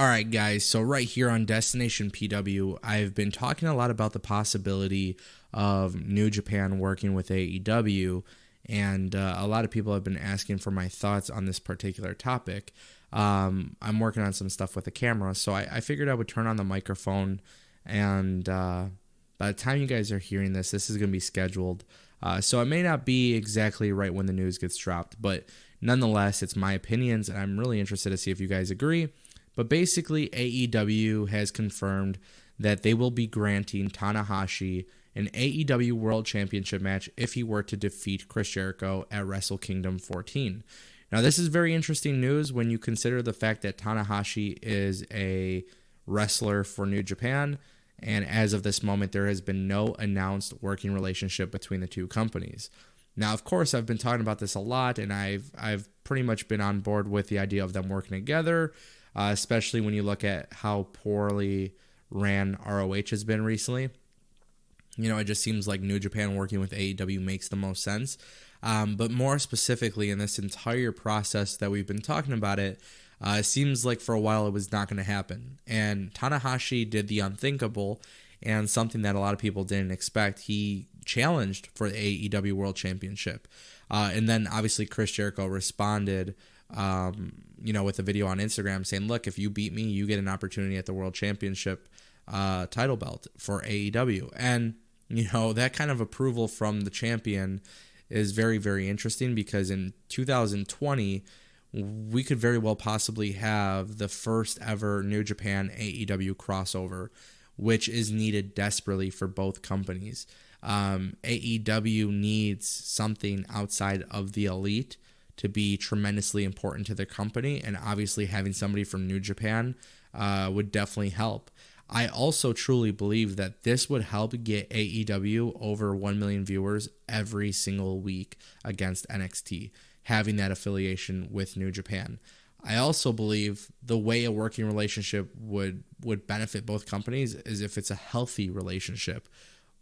Alright guys, so right here on Destination PW, I've been talking a lot about the possibility of New Japan working with AEW, and a lot of people have been asking for my thoughts on this particular topic. I'm working on some stuff with the camera, so I figured I would turn on the microphone, and by the time you guys are hearing this, this is going to be scheduled. So it may not be exactly right when the news gets dropped, but nonetheless, it's my opinions, and I'm really interested to see if you guys agree. But basically, AEW has confirmed that they will be granting Tanahashi an AEW World Championship match if he were to defeat Chris Jericho at Wrestle Kingdom 14. Now, this is very interesting news when you consider the fact that Tanahashi is a wrestler for New Japan, and as of this moment, there has been no announced working relationship between the two companies. Now, of course, I've been talking about this a lot, and I've pretty much been on board with the idea of them working together, especially when you look at how poorly ran ROH has been recently. You know, it just seems like New Japan working with AEW makes the most sense. But more specifically, in this entire process that we've been talking about it seems like for a while it was not going to happen. And Tanahashi did the unthinkable, and something that a lot of people didn't expect. He challenged for the AEW World Championship. And then obviously Chris Jericho responded with a video on Instagram saying, look, if you beat me, you get an opportunity at the World Championship title belt for AEW. And, that kind of approval from the champion is very, very interesting, because in 2020, we could very well possibly have the first ever New Japan AEW crossover, which is needed desperately for both companies. AEW needs something outside of the elite to be tremendously important to the company, and obviously having somebody from New Japan would definitely help. I also truly believe that this would help get AEW over 1 million viewers every single week against NXT, having that affiliation with New Japan. I also believe the way a working relationship would benefit both companies is if it's a healthy relationship,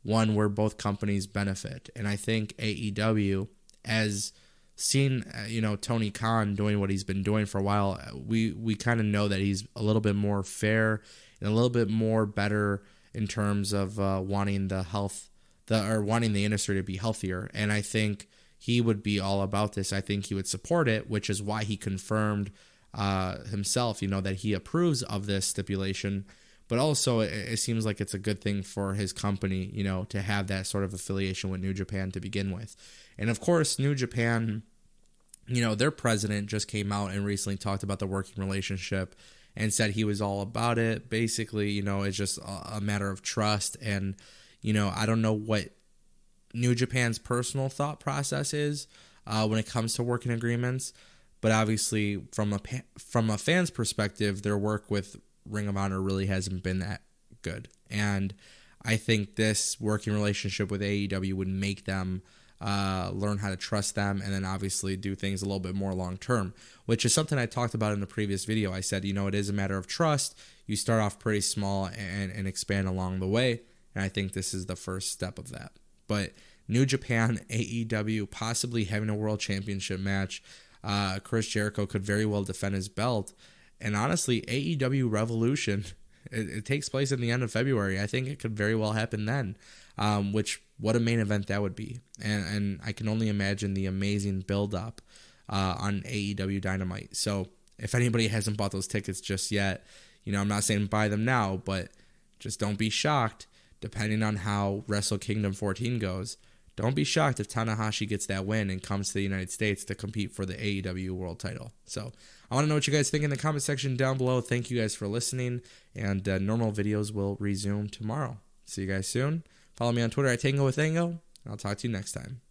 one where both companies benefit. And I think AEW, as seen, Tony Khan doing what he's been doing for a while, we kind of know that he's a little bit more fair and a little bit more better in terms of wanting the industry to be healthier. And I think he would be all about this. I think he would support it, which is why he confirmed himself, that he approves of this stipulation. But also, it seems like it's a good thing for his company, to have that sort of affiliation with New Japan to begin with. And of course, New Japan, their president just came out and recently talked about the working relationship and said he was all about it. Basically, it's just a matter of trust. And, I don't know what New Japan's personal thought process is when it comes to working agreements. But obviously, from a fan's perspective, their work with Ring of Honor really hasn't been that good. And I think this working relationship with AEW would make them learn how to trust them, and then obviously do things a little bit more long term, which is something I talked about in the previous video. I said, it is a matter of trust. You start off pretty small and expand along the way, and I think this is the first step of that. But New Japan, AEW, possibly having a world championship match. Chris Jericho could very well defend his belt. And honestly, AEW Revolution, it takes place in the end of February. I think it could very well happen then, what a main event that would be. And I can only imagine the amazing build-up on AEW Dynamite. So if anybody hasn't bought those tickets just yet, I'm not saying buy them now, but just don't be shocked, depending on how Wrestle Kingdom 14 goes. Don't be shocked if Tanahashi gets that win and comes to the United States to compete for the AEW World title. So I want to know what you guys think in the comment section down below. Thank you guys for listening, and normal videos will resume tomorrow. See you guys soon. Follow me on Twitter at Tango with Tango, and I'll talk to you next time.